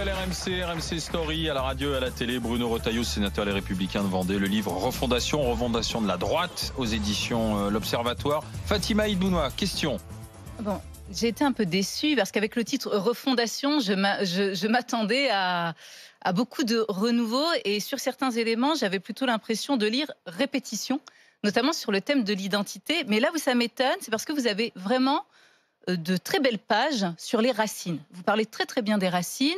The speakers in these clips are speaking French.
mondial RMC, RMC Story, à la radio et à la télé. Bruno Retailleau, sénateur Les Républicains de Vendée. Le livre Refondation de la droite aux éditions L'Observatoire. Fatima Idbounoua, question. Bon, j'ai été un peu déçue parce qu'avec le titre Refondation, je m'attendais à beaucoup de renouveau. Et sur certains éléments, j'avais plutôt l'impression de lire répétition, notamment sur le thème de l'identité. Mais là où ça m'étonne, c'est parce que vous avez vraiment de très belles pages sur les racines. Vous parlez très très bien des racines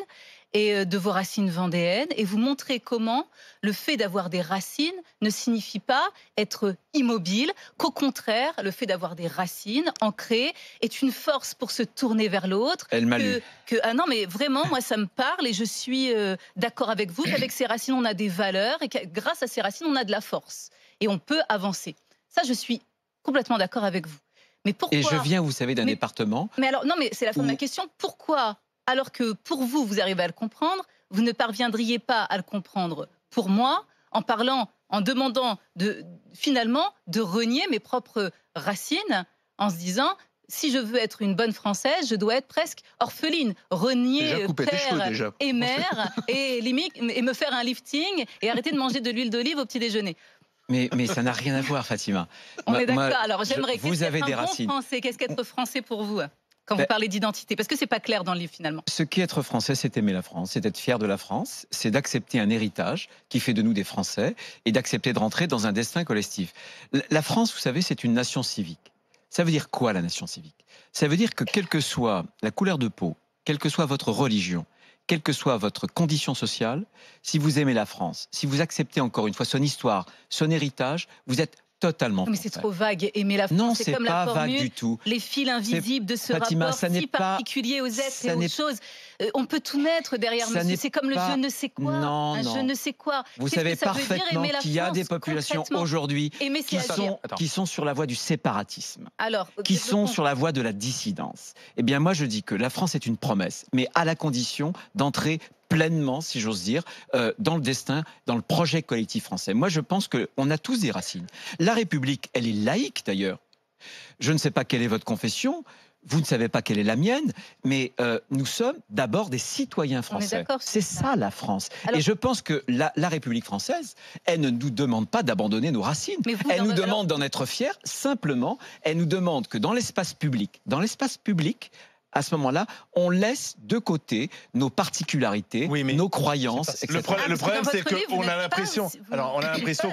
et de vos racines vendéennes et vous montrez comment le fait d'avoir des racines ne signifie pas être immobile, qu'au contraire, le fait d'avoir des racines ancrées est une force pour se tourner vers l'autre. Elle m'a lu. Ah non, mais vraiment, moi ça me parle et je suis d'accord avec vous qu'avec ces racines, on a des valeurs et que grâce à ces racines, on a de la force et on peut avancer. Ça, je suis complètement d'accord avec vous. Mais pourquoi... Et je viens, vous savez, d'un département... Mais alors, non, mais c'est la fin de ma question. Pourquoi, alors que pour vous, vous arrivez à le comprendre, vous ne parviendriez pas à le comprendre pour moi, en demandant finalement de renier mes propres racines, en se disant... Si je veux être une bonne Française, je dois être presque orpheline, renier père et mère et me faire un lifting et arrêter de manger de l'huile d'olive au petit déjeuner. Mais ça n'a rien à voir, Fatima. On est d'accord. Alors j'aimerais vous avez des racines. Qu'est-ce qu'être français pour vous quand vous parlez d'identité? Parce que c'est pas clair dans le livre finalement. Ce qu'est être français, c'est aimer la France, c'est être fier de la France, c'est d'accepter un héritage qui fait de nous des Français et d'accepter de rentrer dans un destin collectif. La France, vous savez, c'est une nation civique. Ça veut dire quoi, la nation civique? Ça veut dire que quelle que soit la couleur de peau, quelle que soit votre religion, quelle que soit votre condition sociale, si vous aimez la France, si vous acceptez encore une fois son histoire, son héritage, vous êtes totalement français. Mais c'est trop vague. Aimer la France, non, c'est comme pas la formule, vague du tout. Les fils invisibles de ce Fatima, rapport si particulier aux êtres et aux choses. On peut tout mettre derrière nous. C'est comme le je ne sais quoi. Non, je ne sais quoi. Vous savez parfaitement qu'il y a des populations aujourd'hui qui sont sur la voie du séparatisme, qui sont sur la voie de la dissidence. Eh bien, moi, je dis que la France est une promesse, mais à la condition d'entrer pleinement, si j'ose dire, dans le destin, dans le projet collectif français. Moi, je pense qu'on a tous des racines. La République, elle est laïque d'ailleurs. Je ne sais pas quelle est votre confession, vous ne savez pas quelle est la mienne, mais nous sommes d'abord des citoyens français. C'est ça la France. Alors, et je pense que la République française, elle ne nous demande pas d'abandonner nos racines. Elle nous demande d'en être fiers. Simplement, elle nous demande que dans l'espace public, à ce moment-là, on laisse de côté nos particularités, nos croyances, etc. Le problème, c'est qu'on a l'impression,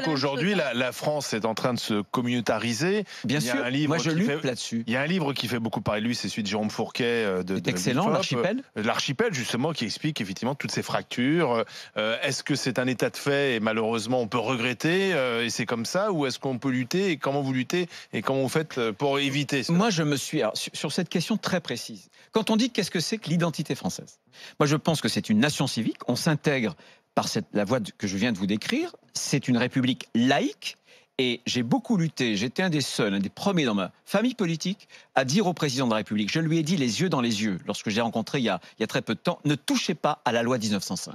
qu'aujourd'hui, la France est en train de se communautariser. Bien sûr, moi je lutte là-dessus. Il y a un livre qui fait beaucoup parler de lui, c'est celui de Jérôme Fourquet. C'est excellent, l'Archipel. L'Archipel, justement, qui explique effectivement toutes ces fractures. Est-ce que c'est un état de fait et malheureusement on peut regretter et c'est comme ça, ou est-ce qu'on peut lutter et comment vous luttez et comment vous faites pour éviter ça? Moi, je me suis... Alors, sur cette question très précise, quand on dit qu'est-ce que c'est que l'identité française, moi je pense que c'est une nation civique, on s'intègre par la voie que je viens de vous décrire, c'est une république laïque, et j'ai beaucoup lutté, j'étais un des premiers dans ma famille politique à dire au président de la République, je lui ai dit les yeux dans les yeux, lorsque j'ai rencontré il y a très peu de temps, ne touchez pas à la loi 1905.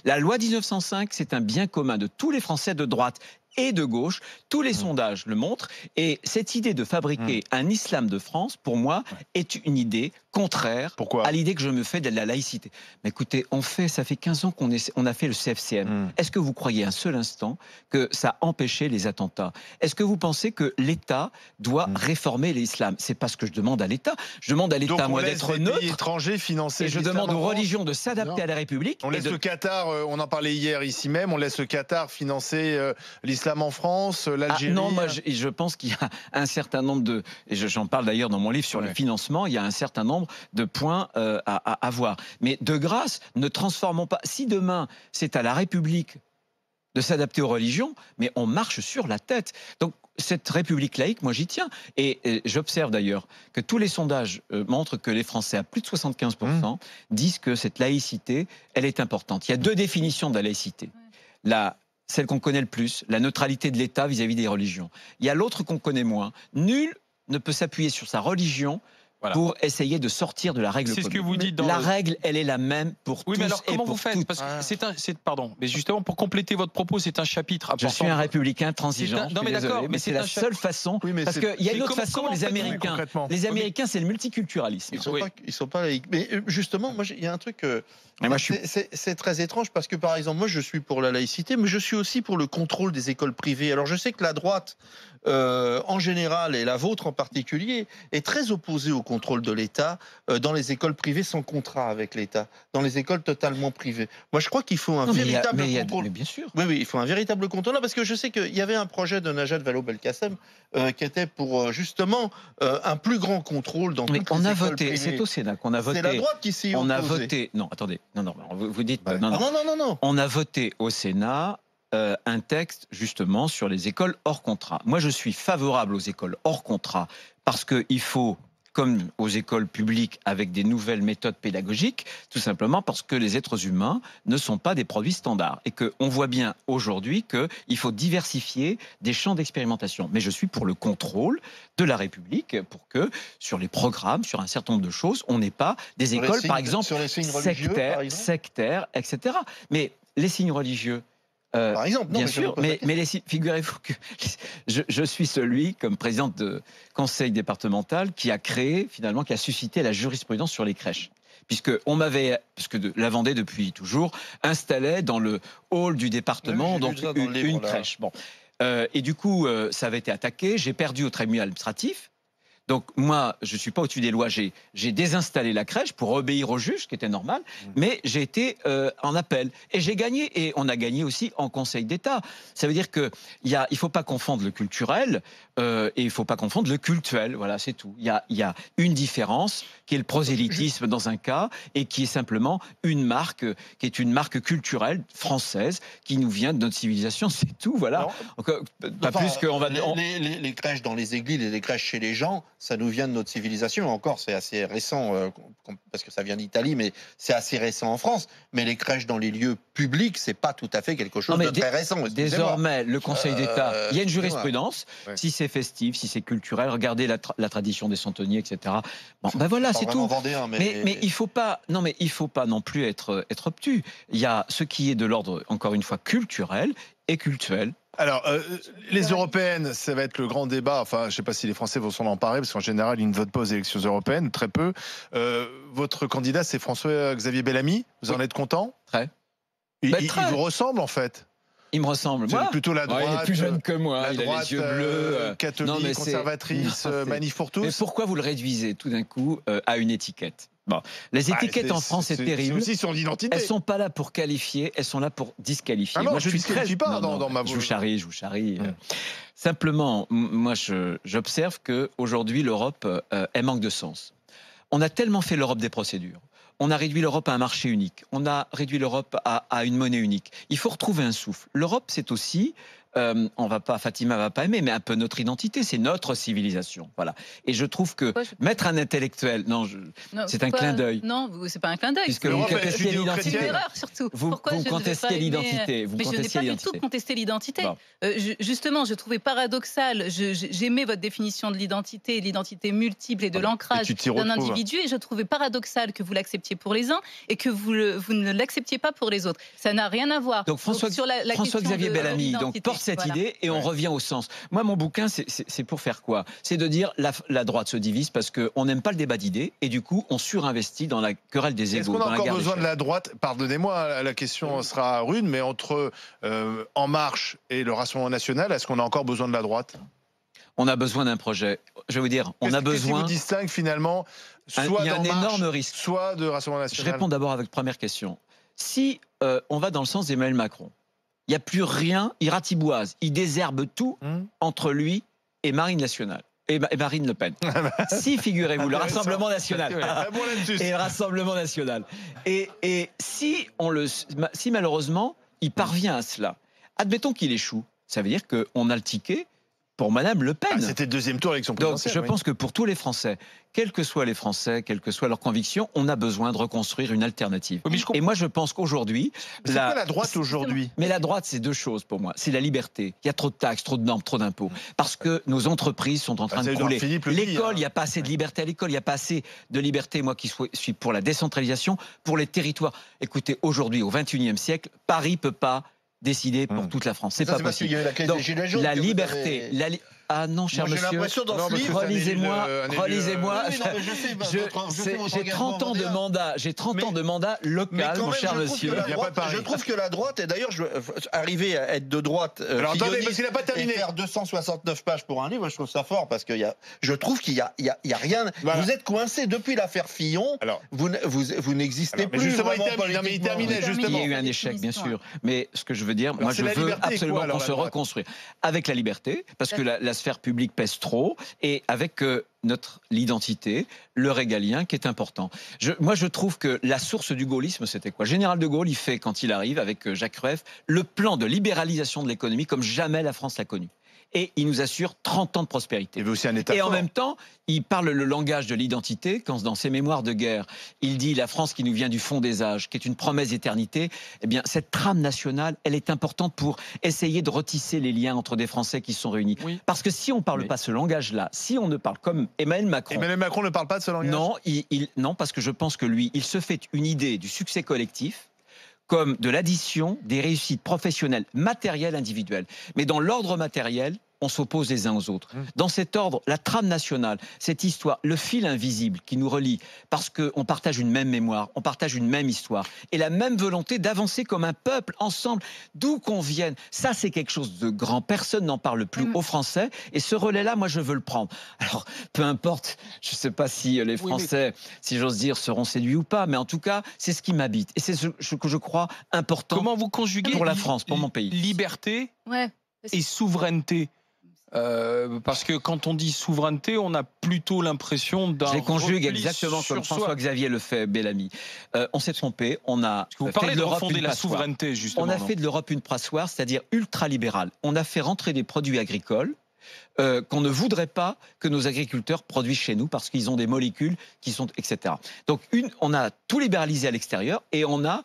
La loi 1905, c'est un bien commun de tous les Français de droite et de gauche, tous les sondages le montrent, et cette idée de fabriquer un islam de France, pour moi, est une idée contraire à l'idée que je me fais de la laïcité. Mais écoutez, ça fait 15 ans qu'on a fait le CFCM. Est-ce que vous croyez un seul instant que ça a empêché les attentats? Est-ce que vous pensez que l'État doit réformer l'islam? C'est pas ce que je demande à l'État. Je demande à l'État, moi, d'être neutre. Étrangers financer et je demande aux religions de s'adapter à la République. On laisse le Qatar, on en parlait hier ici même, on laisse le Qatar financer l'islam en France, l'Algérie. Non, moi je pense qu'il y a un certain nombre de, et j'en parle d'ailleurs dans mon livre sur le financement, il y a un certain nombre de points à avoir. Mais de grâce, ne transformons pas. Si demain c'est à la République de s'adapter aux religions, mais on marche sur la tête. Donc cette République laïque, moi j'y tiens. Et j'observe d'ailleurs que tous les sondages montrent que les Français, à plus de 75%, disent que cette laïcité, elle est importante. Il y a deux définitions de la laïcité. Celle qu'on connaît le plus, la neutralité de l'État vis-à-vis des religions. Il y a l'autre qu'on connaît moins. Nul ne peut s'appuyer sur sa religion Voilà. pour essayer de sortir de la règle C'est ce commune. que vous dites dans la le... règle, elle est la même pour tous Oui, mais alors et comment pour vous faites? toutes. Parce que pardon, mais justement pour compléter votre propos, c'est un chapitre important. Je suis un républicain transigeant. Non, mais d'accord, mais c'est la seule façon. Oui, mais parce c'est- qu'il y a une autre façon, comment les faites-vous Américains. concrètement? Les Américains, c'est le multiculturalisme. Ils sont pas laïcs. Mais justement, moi, il y a un truc. Mais moi, je suis- C'est très étrange parce que, par exemple, moi, je suis pour la laïcité, mais je suis aussi pour le contrôle des écoles privées. Alors, je sais que la droite, en général, et la vôtre en particulier, est très opposée au contrôle de l'État dans les écoles privées sans contrat avec l'État, dans les écoles totalement privées. Moi, je crois qu'il faut un Non, mais il y a- véritable mais il y a- contrôle. mais bien sûr. Oui, oui, il faut un véritable contrôle. Non, parce que je sais qu'il y avait un projet de Najat Vallaud-Belkacem qui était pour justement un plus grand contrôle dans Mais toutes on les a écoles voté, privées. c'est au Sénat qu'on a voté. C'est la droite qui s'y est On a opposée. voté. Non, attendez. Non, vous dites. Ouais. Non, non. Ah non. On a voté au Sénat un texte justement sur les écoles hors contrat. Moi, je suis favorable aux écoles hors contrat parce qu'il faut, comme aux écoles publiques, avec des nouvelles méthodes pédagogiques, tout simplement parce que les êtres humains ne sont pas des produits standards et qu'on voit bien aujourd'hui qu'il faut diversifier des champs d'expérimentation. Mais je suis pour le contrôle de la République pour que sur les programmes, sur un certain nombre de choses, on n'ait pas des Sur les écoles, signes- par exemple, sur les signes religieux, par exemple sectaires, etc. Mais les signes religieux, Par exemple, non, bien mais je me sûr, pose la mais figurez-vous que je suis celui, comme président de conseil départemental, qui a créé, finalement, qui a suscité la jurisprudence sur les crèches. Puisque la Vendée, depuis toujours, installait dans le hall du département Oui, j'ai donc lu ça dans le livre, une là. crèche. Bon. Et du coup, ça avait été attaqué. J'ai perdu au tribunal administratif. Donc moi, je ne suis pas au-dessus des lois. J'ai désinstallé la crèche pour obéir au juge, ce qui était normal. Mais j'ai été en appel. Et j'ai gagné. Et on a gagné aussi en Conseil d'État. Ça veut dire qu'il ne faut pas confondre le culturel et il ne faut pas confondre le cultuel. Voilà, c'est tout. Il y a une différence qui est le prosélytisme dans un cas et qui est simplement une marque, qui est une marque culturelle française qui nous vient de notre civilisation. C'est tout, voilà. Non. Donc, pas Enfin, plus qu'on va... les crèches dans les églises et les crèches chez les gens, ça nous vient de notre civilisation. Encore, c'est assez récent, parce que ça vient d'Italie, mais c'est assez récent en France. Mais les crèches dans les lieux publics, c'est pas tout à fait quelque chose de très récent. excusez-moi. Désormais, le Conseil d'État, il y a une excusez-moi. jurisprudence. Ouais. Si c'est festif, si c'est culturel, regardez la tradition des centeniers, etc. Bon, ben voilà, Pas c'est vraiment tout. vendéen, Mais il faut pas, non, mais il faut pas non plus être obtus. Il y a ce qui est de l'ordre, encore une fois, culturel et cultuel. Alors, les européennes, ça va être le grand débat. Enfin, je ne sais pas si les Français vont s'en emparer, parce qu'en général, ils ne votent pas aux élections européennes, très peu. Votre candidat, c'est François-Xavier Bellamy. Vous en êtes content? Très. Il Très. vous ressemble, en fait. Il me ressemble. C'est Moi, plutôt la droite. il est plus jeune que moi. La Il a droite les yeux bleus. catholique, Non, mais conservatrice, non, c'est- manif pour tous. Mais pourquoi vous le réduisez tout d'un coup à une étiquette? Bon, les étiquettes en France, c'est terrible. C'est aussi son identité. Elles sont pas là pour qualifier, elles sont là pour disqualifier. Ah non, moi, je disqualifie pas dans ma Je vous charrie. Simplement, moi, j'observe que aujourd'hui, l'Europe, elle manque de sens. On a tellement fait l'Europe des procédures. On a réduit l'Europe à un marché unique. On a réduit l'Europe à une monnaie unique. Il faut retrouver un souffle. L'Europe, c'est aussi, Fatima va pas aimer, mais un peu notre identité, c'est notre civilisation. Voilà. Et je trouve que mettre un intellectuel, c'est un clin d'œil. Non, c'est pas un clin d'œil. Puisque c'est- vous l'Europe est contestez c'est une l'identité. erreur surtout. Vous Pourquoi je ne devrais contestez pas aimer- l'identité. Vous Mais je n'ai contestez pas du l'identité. tout contesté l'identité. Bon. Justement, je trouvais paradoxal. J'aimais votre définition de l'identité multiple et de l'ancrage Et tu t'y d'un retrouves. individu, et je trouvais paradoxal que vous l'acceptiez pour les uns et que vous ne l'acceptiez pas pour les autres. Ça n'a rien à voir. Donc François-Xavier question de Bellamy l'identité, porte cette voilà. idée et on revient au sens. Moi, mon bouquin, c'est pour faire quoi? C'est de dire la droite se divise parce qu'on n'aime pas le débat d'idées et du coup, on surinvestit dans la querelle des Est-ce égaux. qu'on a dans la encore guerre des besoin de chefs. la droite? Pardonnez-moi, la question sera rude, mais entre En Marche et le Rassemblement National, est-ce qu'on a encore besoin de la droite? On a besoin d'un projet. Je vais vous dire, on a Qu'est-ce qui besoin. vous distingue finalement, Il soit y a un d'En Marche, énorme risque. soit de Rassemblement Je National? réponds d'abord avec la première question. Si on va dans le sens d'Emmanuel Macron, il n'y a plus rien, il ratiboise, il désherbe tout entre lui et Marine Nationale. Et Marine Le Pen. Si, figurez-vous, le Rassemblement National. Très bon lapsus. Et le Rassemblement National. Et si malheureusement, il parvient à cela, admettons qu'il échoue, ça veut dire qu'on a le ticket pour Madame Le Pen. C'était le deuxième tour élection Donc, présidentielle. je oui. pense que pour tous les Français, quels que soient les Français, quelles que soient leurs convictions, on a besoin de reconstruire une alternative. Oui, mais je Et moi, je pense qu'aujourd'hui... Mais c'est quoi la droite aujourd'hui? Mais la droite, c'est deux choses pour moi. C'est la liberté. Il y a trop de taxes, trop de normes, trop d'impôts. Parce que nos entreprises sont en train de crouler. L'école, il n'y a pas assez de liberté à l'école. Il n'y a pas assez de liberté, moi qui suis pour la décentralisation, pour les territoires. Écoutez, aujourd'hui, au XXIe siècle, Paris ne peut pas décider pour toute la France. C'est pas parce qu'il possible. y a eu la crise Donc, des Gilets jaunes la que vous liberté... avez- Ah non, cher Moi, j'ai monsieur, l'impression dans ce livre... relisez-moi. Oui, non, mais je sais, J'ai 30 ans de mandat, j'ai 30 ans de mandat Mais local, quand mon même, cher je trouve monsieur. que la Il y a pas droite- de Paris. je trouve que la droite, et d'ailleurs, arriver à être de droite, Alors attendez, filloniste parce qu'il n'a pas et terminé. faire 269 pages pour un livre, je trouve ça fort, parce que je trouve qu'il y a rien... Voilà. Vous êtes coincé depuis l'affaire Fillon, Alors, vous n'existez alors, mais plus justement, vraiment il terminait politiquement. justement. Il y a eu un échec, bien sûr. Mais ce que je veux dire, moi, je c'est la veux liberté, absolument quoi, alors, qu'on la se droite reconstruise. Avec la liberté, parce que la sphère publique pèse trop, et avec l'identité, le régalien qui est important. Moi, je trouve que la source du gaullisme, c'était quoi? Général de Gaulle, il fait, quand il arrive, avec Jacques Rueff, le plan de libéralisation de l'économie comme jamais la France l'a connu. Et il nous assure 30 ans de prospérité. Il veut aussi un État Et en fort. même temps, il parle le langage de l'identité, quand dans ses mémoires de guerre, il dit la France qui nous vient du fond des âges, qui est une promesse d'éternité. Eh bien, cette trame nationale, elle est importante pour essayer de retisser les liens entre des Français qui sont réunis. Oui. Parce que si on ne parle pas ce langage-là, si on ne parle comme Emmanuel Macron... Emmanuel Macron ne parle pas de ce langage? Non, non, parce que je pense que lui, il se fait une idée du succès collectif comme de l'addition des réussites professionnelles, matérielles, individuelles. Mais dans l'ordre matériel, on s'oppose les uns aux autres. Dans cet ordre, la trame nationale, cette histoire, le fil invisible qui nous relie, parce qu'on partage une même mémoire, on partage une même histoire, et la même volonté d'avancer comme un peuple, ensemble, d'où qu'on vienne. Ça, c'est quelque chose de grand. Personne n'en parle plus aux Français, et ce relais-là, moi, je veux le prendre. Alors, peu importe, je ne sais pas si les Français, si j'ose dire, seront séduits ou pas, mais en tout cas, c'est ce qui m'habite. Et c'est ce que je crois important. Comment vous conjuguez pour la France, pour mon pays. Liberté Ouais. et souveraineté? Parce que quand on dit souveraineté, on a plutôt l'impression d'un Je les conjugue repli exactement sur comme soi. François-Xavier le fait, Bellamy. On s'est trompé, on a Vous fait parlez de l'Europe refonder une la passoire. souveraineté, justement. On a non fait de l'Europe une passoire, c'est-à-dire ultra-libérale. On a fait rentrer des produits agricoles qu'on ne voudrait pas que nos agriculteurs produisent chez nous parce qu'ils ont des molécules qui sont, etc. Donc on a tout libéralisé à l'extérieur et on a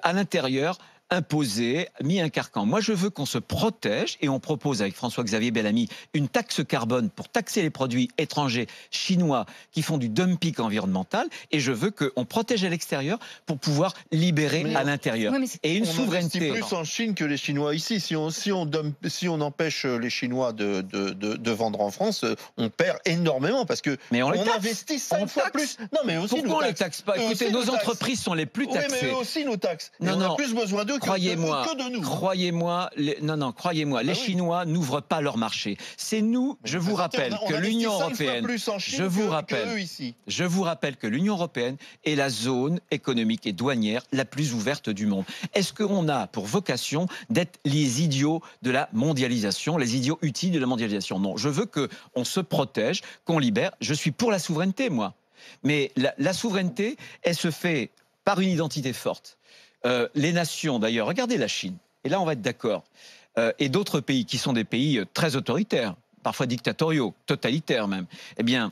à l'intérieur imposé, mis un carcan. Moi, je veux qu'on se protège et on propose avec François-Xavier Bellamy une taxe carbone pour taxer les produits étrangers chinois qui font du dumping environnemental et je veux qu'on protège à l'extérieur pour pouvoir libérer à l'intérieur. Ouais, mais Et une On souveraineté. investit plus en Chine que les Chinois ici. Si on empêche les Chinois de vendre en France, on perd énormément parce que Mais on les taxe. investit On 5 fois taxe. plus. Non, mais aussi Pourquoi on ne les taxe pas? Eux Écoutez, aussi nos nous taxent. entreprises sont les plus Oui, mais taxées. eux aussi nous taxent. Et Non, on non. a plus besoin d'eux Croyez-moi, que de nous. croyez-moi, croyez-moi, les oui. Chinois n'ouvrent pas leur marché. C'est nous, je vous rappelle On que investit l'Union 5 fois européenne, plus en Chine je vous que rappelle, eux ici. je vous rappelle que l'Union européenne est la zone économique et douanière la plus ouverte du monde. Est-ce qu'on a pour vocation d'être les idiots de la mondialisation, les idiots utiles de la mondialisation? Non, je veux qu'on se protège, qu'on libère. Je suis pour la souveraineté, moi. Mais la souveraineté, elle se fait par une identité forte. Les nations, d'ailleurs, regardez la Chine, et là on va être d'accord, et d'autres pays qui sont des pays très autoritaires, parfois dictatoriaux, totalitaires même, eh bien,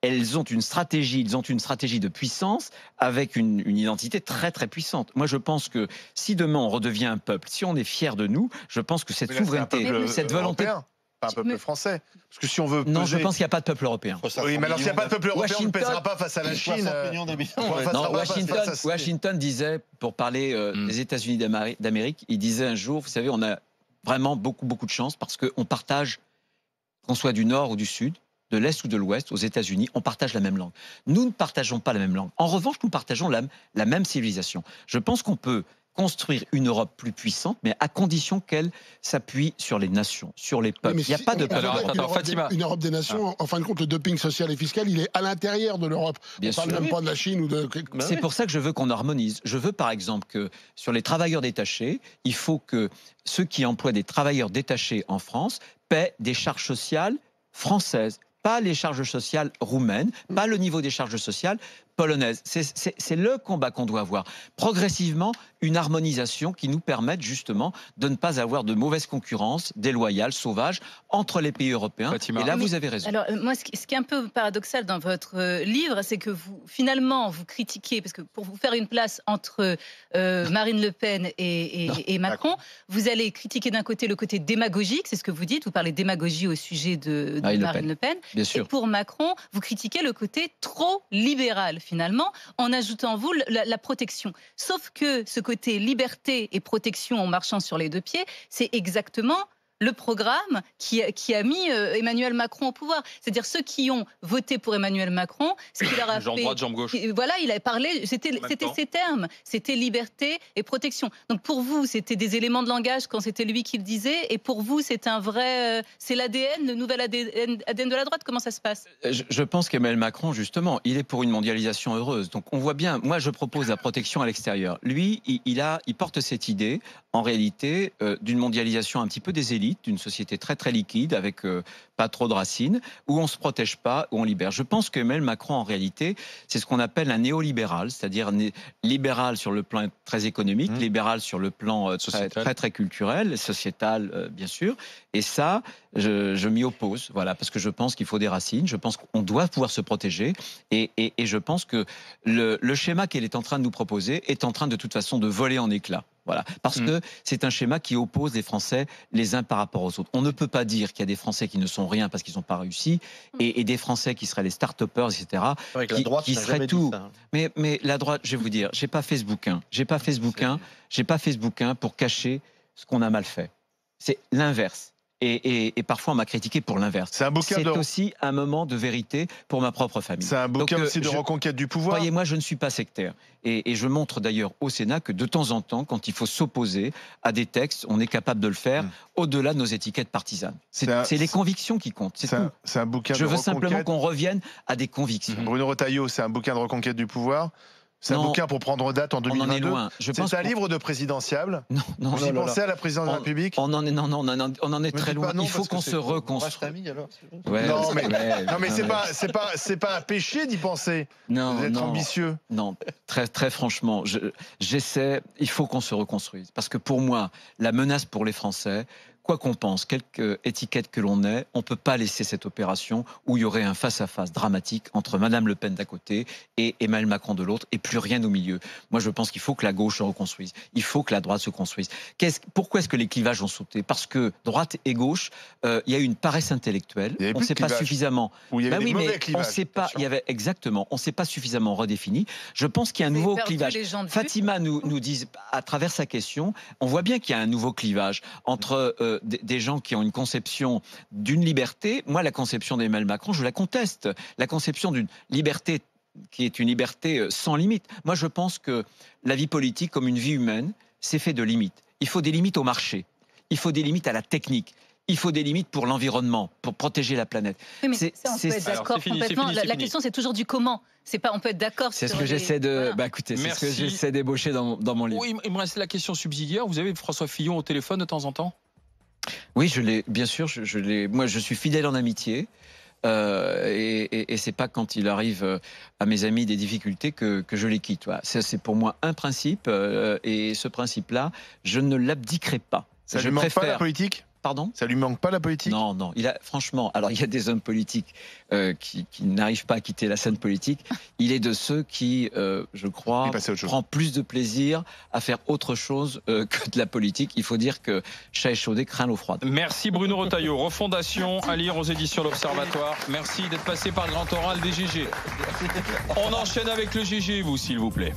ils ont une stratégie de puissance avec une identité très très puissante. Moi je pense que si demain on redevient un peuple, si on est fier de nous, je pense que cette Mais là, c'est un souveraineté, peuple cette volonté... européen, pas un peuple français. Parce que si on veut Non, peser... je pense qu'il n'y a pas de peuple européen. Oui, mais alors s'il n'y a pas de peuple européen, on ne Washington- pèsera pas face à la Chine. 60 millions d'habitants. Ouais, Ouais. Non, ça va pas, Washington disait, pour parler des États-Unis d'Amérique, il disait un jour, vous savez, on a vraiment beaucoup de chance parce qu'on partage, qu'on soit du nord ou du sud, de l'est ou de l'ouest, aux États-Unis, on partage la même langue. Nous ne partageons pas la même langue. En revanche, nous partageons la même civilisation. Je pense qu'on peut construire une Europe plus puissante, mais à condition qu'elle s'appuie sur les nations, sur les peuples. Mais Il n'y a si- pas de on peut Alors, dire attends, qu'une Europe Fatima. Une Europe des nations, en fin de compte, le dumping social et fiscal, il est à l'intérieur de l'Europe. Bien On parle sûr. même pas de la Chine ou de... C'est pour ça que je veux qu'on harmonise. Je veux par exemple que sur les travailleurs détachés, il faut que ceux qui emploient des travailleurs détachés en France paient des charges sociales françaises. Pas les charges sociales roumaines, pas le niveau des charges sociales polonaise. C'est le combat qu'on doit avoir. Progressivement, une harmonisation qui nous permette justement de ne pas avoir de mauvaise concurrence, déloyale, sauvage, entre les pays européens. Fatima. Et là, vous avez raison. Alors, moi, ce qui est un peu paradoxal dans votre livre, c'est que finalement, vous critiquez, parce que pour vous faire une place entre Marine Le Pen et Macron, vous allez critiquer d'un côté le côté démagogique, c'est ce que vous dites, vous parlez démagogie au sujet de Marine Le Pen. Bien sûr. Et pour Macron, vous critiquez le côté trop libéral, finalement, en ajoutant, vous, la protection. Sauf que ce côté liberté et protection en marchant sur les deux pieds, c'est exactement le programme qui a mis Emmanuel Macron au pouvoir. C'est-à-dire ceux qui ont voté pour Emmanuel Macron, ce qu'il leur a jambe fait... droite, jambe gauche. Voilà, il a parlé, c'était ces termes, c'était liberté et protection. Donc pour vous, c'était des éléments de langage quand c'était lui qui le disait, et pour vous, c'est un vrai... c'est l'ADN, le nouvel ADN de la droite. Comment ça se passe? Je pense qu'Emmanuel Macron, justement, il est pour une mondialisation heureuse. Donc on voit bien, moi je propose la protection à l'extérieur. Lui, il porte cette idée, en réalité, d'une mondialisation un petit peu des élites, d'une société très très liquide, avec pas trop de racines, où on ne se protège pas, où on libère. Je pense qu'Emmanuel Macron, en réalité, c'est ce qu'on appelle un néolibéral, c'est-à-dire libéral sur le plan très économique, libéral sur le plan très très culturel, sociétal, bien sûr. Et ça, je m'y oppose, voilà, parce que je pense qu'il faut des racines, je pense qu'on doit pouvoir se protéger, et je pense que le schéma qu'elle est en train de nous proposer est en train de toute façon de voler en éclats. Voilà, parce que c'est un schéma qui oppose les Français les uns par rapport aux autres. On ne peut pas dire qu'il y a des Français qui ne sont rien parce qu'ils n'ont pas réussi, et des Français qui seraient les start-upers, etc., qui seraient tout. Mais la droite, je vais vous dire, j'ai pas Facebook 1. J'ai pas Facebook 1 pour cacher ce qu'on a mal fait. C'est l'inverse. Et parfois, on m'a critiqué pour l'inverse. C'est aussi un moment de vérité pour ma propre famille. C'est un bouquin aussi de reconquête du pouvoir. Voyez-moi, je ne suis pas sectaire. Et je montre d'ailleurs au Sénat que de temps en temps, quand il faut s'opposer à des textes, on est capable de le faire au-delà de nos étiquettes partisanes. C'est les convictions qui comptent. C'est un bouquin je veux simplement qu'on revienne à des convictions. Bruno Retailleau, c'est un bouquin de reconquête du pouvoir. C'est un bouquin pour prendre date en 2022. On en est loin. C'est un livre de présidentiable. Non, vous y pensez à la présidence de la République? On en est très loin. Il faut qu'on se reconstruise. Non, mais c'est pas un péché d'y penser. D'être ambitieux. Non, très franchement, j'essaie. Il faut qu'on se reconstruise, parce que pour moi, la menace pour les Français, quoi qu'on pense, quelque étiquette que l'on ait, on ne peut pas laisser cette opération où il y aurait un face-à-face dramatique entre Madame Le Pen d'un côté et Emmanuel Macron de l'autre, et plus rien au milieu. Moi, je pense qu'il faut que la gauche se reconstruise. Il faut que la droite se construise. Pourquoi est-ce que les clivages ont sauté? Parce que droite et gauche, il y a eu une paresse intellectuelle. On ne sait pas suffisamment. Il y avait des mauvais clivages. On ne sait pas. Il y avait exactement. On ne s'est pas suffisamment redéfini. Je pense qu'il y a un nouveau clivage. Fatima nous dit à travers sa question, on voit bien qu'il y a un nouveau clivage entre des gens qui ont une conception d'une liberté. Moi, la conception d'Emmanuel Macron, je la conteste. La conception d'une liberté qui est une liberté sans limite. Moi, je pense que la vie politique, comme une vie humaine, c'est fait de limites. Il faut des limites au marché. Il faut des limites à la technique. Il faut des limites pour l'environnement, pour protéger la planète. Oui, mais ça, on peut être d'accord complètement. La question, c'est toujours du comment. C'est pas, on peut être d'accord. C'est ce que j'essaie de. Bah, écoutez, c'est ce que j'essaie d'ébaucher dans mon livre. Oui, il me reste la question subsidiaire. Vous avez François Fillon au téléphone de temps en temps? Oui, je l'ai. Bien sûr, je l'ai. Moi, je suis fidèle en amitié. Et c'est pas quand il arrive à mes amis des difficultés que je les quitte. Voilà. C'est pour moi un principe, et ce principe-là, je ne l'abdiquerai pas. Ça ne manque pas la politique? Pardon? Ça lui manque pas la politique? Non. Franchement, alors il y a des hommes politiques qui n'arrivent pas à quitter la scène politique. Il est de ceux qui, je crois, prend plus de plaisir à faire autre chose que de la politique. Il faut dire que chat échaudé craint l'eau froide. Merci Bruno Retailleau. Refondation à lire aux éditions L'Observatoire. Merci d'être passé par le grand oral des GG. On enchaîne avec le GG, vous, s'il vous plaît.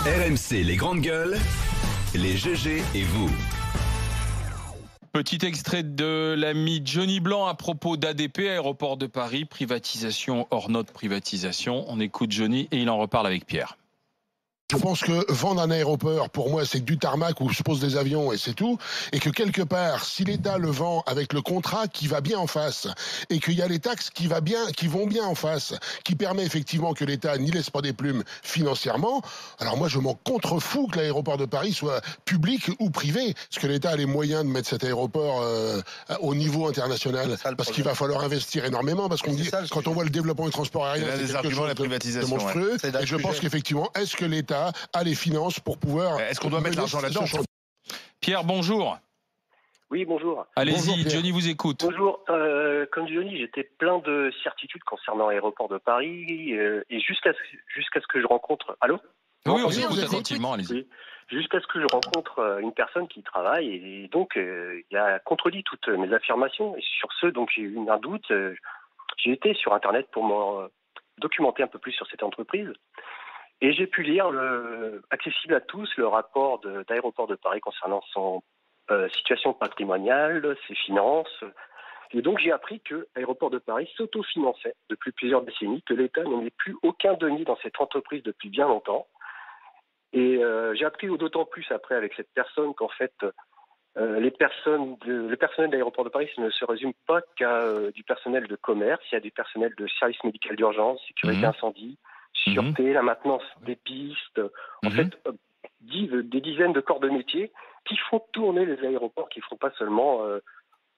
RMC, les grandes gueules, les GG et vous. Petit extrait de l'ami Johnny Blanc à propos d'ADP, Aéroport de Paris, privatisation hors note privatisation. On écoute Johnny et il en reparle avec Pierre. Je pense que vendre un aéroport, pour moi, c'est que du tarmac où se posent des avions et c'est tout. Et que quelque part, si l'État le vend avec le contrat qui va bien en face et qu'il y a les taxes qui vont bien en face, qui permet effectivement que l'État n'y laisse pas des plumes financièrement, alors moi, je m'en contrefous que l'aéroport de Paris soit public ou privé. Est-ce que l'État a les moyens de mettre cet aéroport au niveau international? Parce qu'il va falloir investir énormément. Parce qu'on dit, quand on voit le développement du transport aérien, c'est quelque chose de monstrueux. Et je pense qu'effectivement, est-ce que l'État a les finances pour pouvoir... Est-ce qu'on doit mettre l'argent là-dedans? Pierre, bonjour. Oui, bonjour. Allez-y, Johnny vous écoute. Bonjour. Comme Johnny, j'étais plein de certitudes concernant l'aéroport de Paris et jusqu'à ce que je rencontre... Allô? Oui, on vous écoute attentivement, allez-y. Oui. Jusqu'à ce que je rencontre une personne qui travaille et donc il a contredit toutes mes affirmations. Et sur ce, donc j'ai eu un doute. J'ai été sur Internet pour me documenter un peu plus sur cette entreprise. Et j'ai pu lire, accessible à tous, le rapport d'Aéroport de Paris concernant son situation patrimoniale, ses finances. Et donc j'ai appris que Aéroport de Paris s'autofinançait depuis plusieurs décennies, que l'État ne met plus aucun denier dans cette entreprise depuis bien longtemps. Et j'ai appris d'autant plus après avec cette personne qu'en fait, le personnel d'Aéroport de Paris ne se résume pas qu'à du personnel de commerce, il y a du personnel de service médical d'urgence, sécurité incendie, sûreté, la maintenance des pistes, en fait, des dizaines de corps de métier qui font tourner les aéroports, qui ne font pas seulement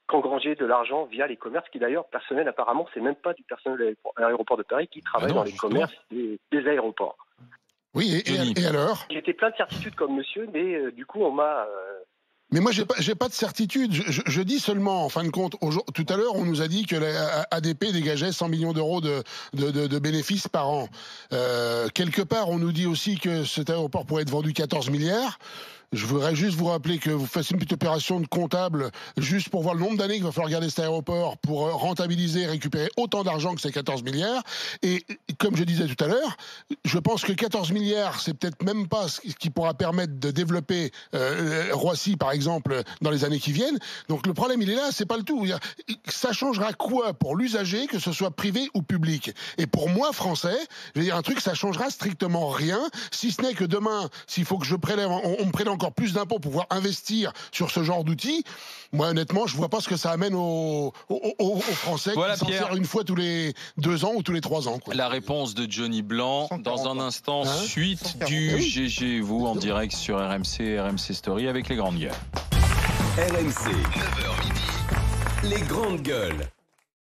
qu'engranger de l'argent via les commerces, qui d'ailleurs, personnel apparemment, c'est même pas du personnel de l'aéroport de Paris qui travaille dans les commerces des aéroports. Oui, et alors? J'étais plein de certitudes comme monsieur, mais du coup, on m'a... Mais moi, j'ai pas de certitude. Je dis seulement, en fin de compte, tout à l'heure, on nous a dit que la ADP dégageait 100 millions d'euros de bénéfices par an. Quelque part, on nous dit aussi que cet aéroport pourrait être vendu 14 milliards. Je voudrais juste vous rappeler que vous faites une petite opération de comptable juste pour voir le nombre d'années qu'il va falloir garder cet aéroport pour rentabiliser et récupérer autant d'argent que ces 14 milliards. Et comme je disais tout à l'heure, je pense que 14 milliards, c'est peut-être même pas ce qui pourra permettre de développer Roissy, par exemple, dans les années qui viennent. Donc le problème, il est là, c'est pas le tout. Ça changera quoi pour l'usager, que ce soit privé ou public? Et pour moi, français, je vais dire un truc, ça changera strictement rien, si ce n'est que demain, s'il faut que je prélève, on me prélève encore plus d'impôts pour pouvoir investir sur ce genre d'outils. Moi, honnêtement, je vois pas ce que ça amène aux Français qui s'en servent une fois tous les 2 ans ou tous les 3 ans. Quoi. La réponse de Johnny Blanc dans un instant, suite du GG, vous en direct sur RMC Story avec les grandes gueules. RMC, 9h midi, les grandes gueules.